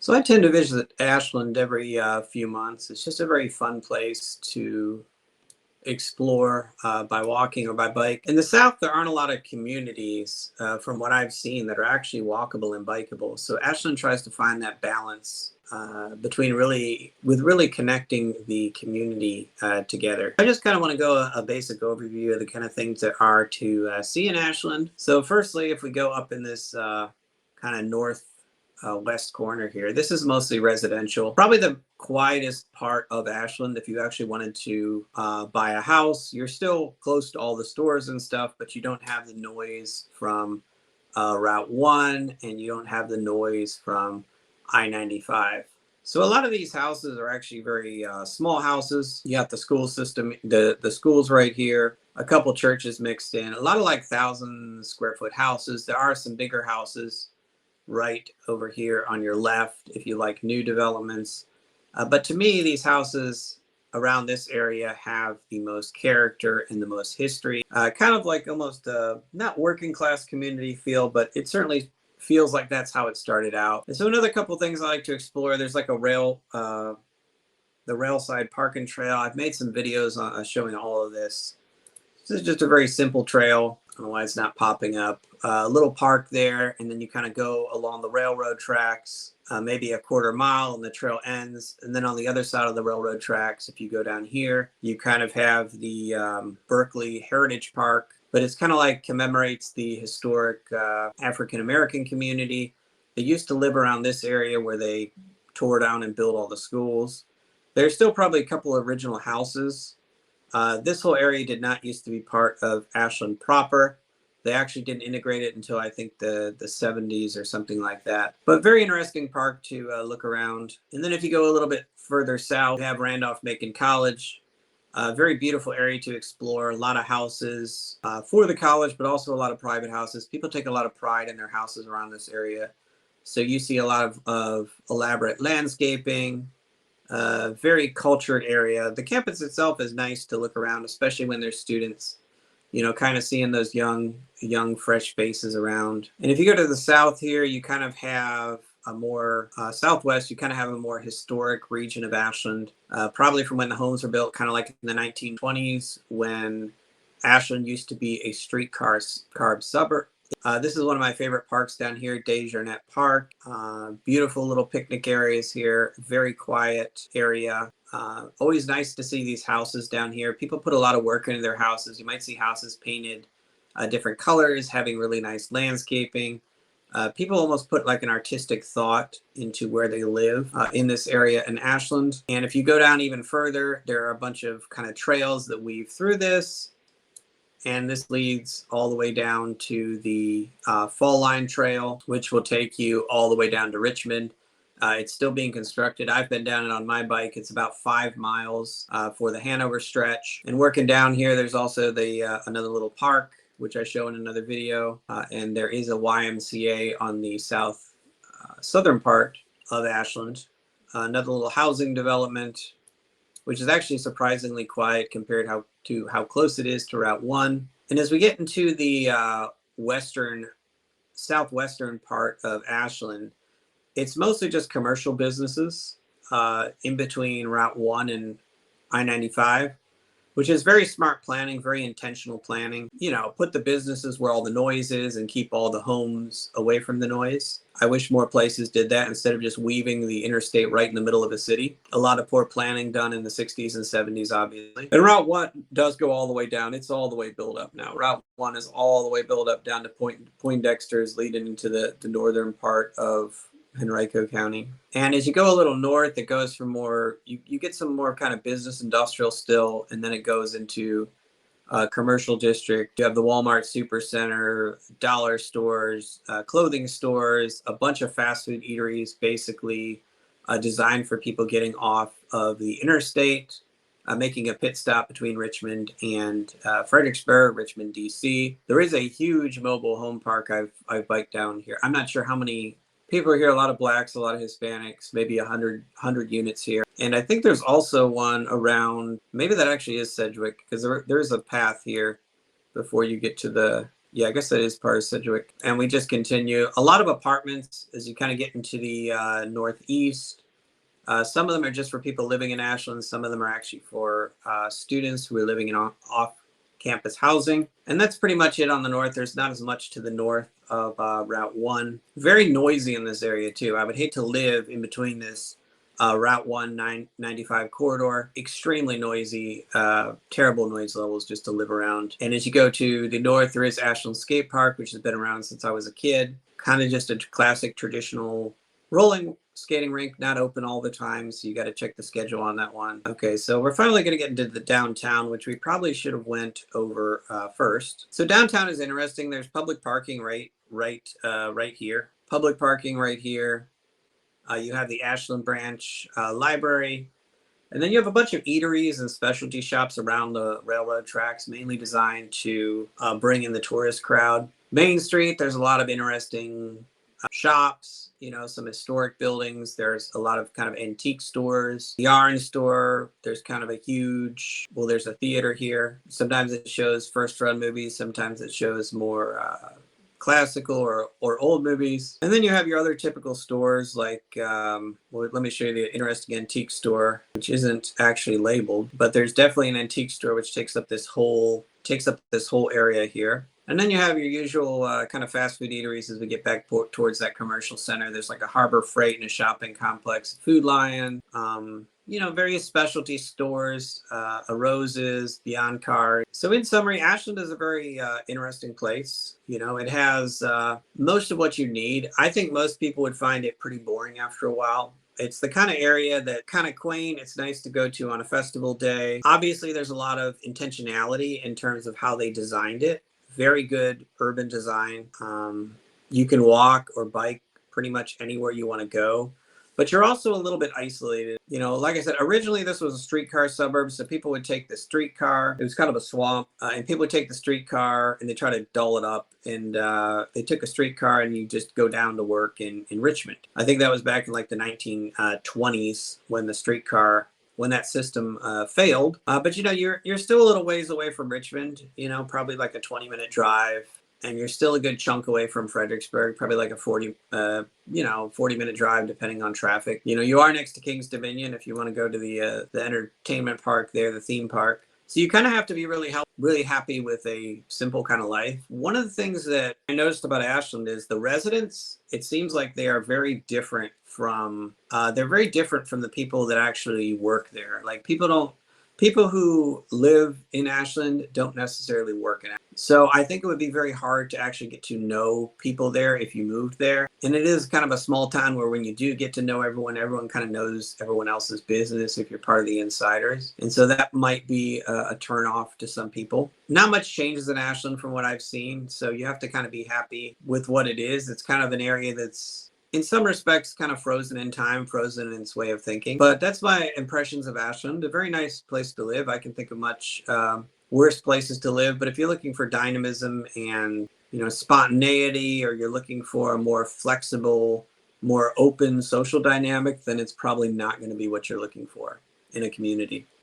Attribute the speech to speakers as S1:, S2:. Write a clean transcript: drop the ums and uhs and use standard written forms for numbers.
S1: So I tend to visit Ashland every few months. It's just a very fun place to explore by walking or by bike. In the South, there aren't a lot of communities, from what I've seen, that are actually walkable and bikeable. So Ashland tries to find that balance between really connecting the community together. I just kind of want to go a basic overview of the kind of things there are to see in Ashland. So firstly, if we go up in this kind of north west corner here. This is mostly residential. Probably the quietest part of Ashland. If you actually wanted to buy a house, you're still close to all the stores and stuff, but you don't have the noise from Route 1 and you don't have the noise from I-95. So a lot of these houses are actually very small houses. You have the school system, the schools right here, a couple churches mixed in, a lot of like 1,000 square foot houses. There are some bigger houses right over here on your left if you like new developments. But to me, these houses around this area have the most character and the most history. Kind of like almost not working class community feel, but it certainly feels like that's how it started out. And so another couple things I like to explore, there's like the rail side parking trail. I've made some videos on showing all of this. This is just a very simple trail. I don't know why it's not popping up. A little park there, and then you kind of go along the railroad tracks, maybe a quarter mile, and the trail ends. And then on the other side of the railroad tracks, if you go down here, you kind of have the Berkeley Heritage Park, but it's kind of like commemorates the historic African-American community. They used to live around this area where they tore down and built all the schools. There's still probably a couple of original houses. This whole area did not used to be part of Ashland proper. They actually didn't integrate it until I think the 70s or something like that. But very interesting park to look around. And then if you go a little bit further south, you have Randolph-Macon College. Very beautiful area to explore. A lot of houses for the college, but also a lot of private houses. People take a lot of pride in their houses around this area. So you see a lot of elaborate landscaping. Very cultured area. The campus itself is nice to look around, especially when there's students, you know, kind of seeing those young, fresh faces around. And if you go to the south here, you kind of have a more southwest, you kind of have a more historic region of Ashland, probably from when the homes were built, kind of like in the 1920s, when Ashland used to be a streetcar suburb. This is one of my favorite parks down here, Desjarnet Park. Beautiful little picnic areas here, very quiet area. Always nice to see these houses down here. People put a lot of work into their houses. You might see houses painted different colors, having really nice landscaping. People almost put like an artistic thought into where they live in this area in Ashland. And if you go down even further, there are a bunch of kind of trails that weave through this. And this leads all the way down to the Fall Line Trail, which will take you all the way down to Richmond. It's still being constructed. I've been down it on my bike. It's about 5 miles for the Hanover stretch. And working down here, there's also the another little park, which I show in another video. And there is a YMCA on the southern part of Ashland. Another little housing development, which is actually surprisingly quiet compared to how close it is to Route 1. And as we get into the southwestern part of Ashland, it's mostly just commercial businesses in between Route 1 and I-95, which is very smart planning, very intentional planning. You know, put the businesses where all the noise is and keep all the homes away from the noise. I wish more places did that instead of just weaving the interstate right in the middle of a city. A lot of poor planning done in the 60s and 70s, obviously. And Route 1 does go all the way down. It's all the way built up now. Route 1 is all the way built up down to Poindexter's, leading into the northern part of Hanover County. And as you go a little north, it goes from more, you get some more kind of business industrial still, and then it goes into commercial district. You have the Walmart Supercenter, dollar stores, clothing stores, a bunch of fast food eateries, basically designed for people getting off of the interstate, making a pit stop between Richmond and Fredericksburg, Richmond, DC. There is a huge mobile home park I've biked down here. I'm not sure how many people are here, a lot of blacks, a lot of Hispanics, maybe 100 units here. And I think there's also one around, maybe that actually is Sedgwick, because there's a path here before you get to the Yeah, I guess that is part of Sedgwick. And we just continue. A lot of apartments as you kind of get into the northeast. Some of them are just for people living in Ashland. Some of them are actually for students who are living in off-campus housing. And that's pretty much it on the north. There's not as much to the north of Route 1. Very noisy in this area, too. I would hate to live in between this Route 1 995 corridor. Extremely noisy, terrible noise levels just to live around. And as you go to the north, there is Ashland Skate Park, which has been around since I was a kid. Kind of just a classic traditional rolling skating rink, not open all the time, so you got to check the schedule on that one. Okay, so we're finally going to get into the downtown, which we probably should have went over first. So downtown is interesting. There's public parking right here. Public parking right here. You have the Ashland Branch Library. And then you have a bunch of eateries and specialty shops around the railroad tracks, mainly designed to bring in the tourist crowd. Main Street, there's a lot of interesting shops, you know, some historic buildings. There's a lot of kind of antique stores, the yarn store. There's kind of a huge, well, there's a theater here. Sometimes it shows first run movies. Sometimes it shows more classical or old movies. And then you have your other typical stores like, well, let me show you the interesting antique store, which isn't actually labeled, but there's definitely an antique store which takes up this whole area here. And then you have your usual kind of fast food eateries as we get back towards that commercial center. There's like a Harbor Freight and a shopping complex, Food Lion, you know, various specialty stores, a Rose's, Beyond Car. So in summary, Ashland is a very interesting place. You know, it has most of what you need. I think most people would find it pretty boring after a while. It's the kind of area that kind of quaint. It's nice to go to on a festival day. Obviously, there's a lot of intentionality in terms of how they designed it. Very good urban design. You can walk or bike pretty much anywhere you want to go, but you're also a little bit isolated. You know, like I said, originally this was a streetcar suburb, so people would take the streetcar. It was kind of a swamp, and people would take the streetcar and they try to dull it up. And they took a streetcar and you just go down to work in Richmond. I think that was back in like the 1920s when that system failed. But you know, you're still a little ways away from Richmond, you know, probably like a 20-minute drive, and you're still a good chunk away from Fredericksburg, probably like a 40-minute drive depending on traffic. You know, you are next to King's Dominion if you want to go to the entertainment park there, the theme park. So you kind of have to be really happy with a simple kind of life. One of the things that I noticed about Ashland is the residents. It seems like they are very different from the people that actually work there. Like people who live in Ashland don't necessarily work in Ashland. So I think it would be very hard to actually get to know people there if you moved there. And it is kind of a small town where when you do get to know everyone kind of knows everyone else's business if you're part of the insiders. And so that might be a turnoff to some people. Not much changes in Ashland from what I've seen. So you have to kind of be happy with what it is. It's kind of an area that's in some respects kind of frozen in time, frozen in its way of thinking. But that's my impressions of Ashland. A very nice place to live. I can think of much worse places to live. But if you're looking for dynamism and, you know, spontaneity, or you're looking for a more flexible, more open social dynamic, then it's probably not going to be what you're looking for in a community.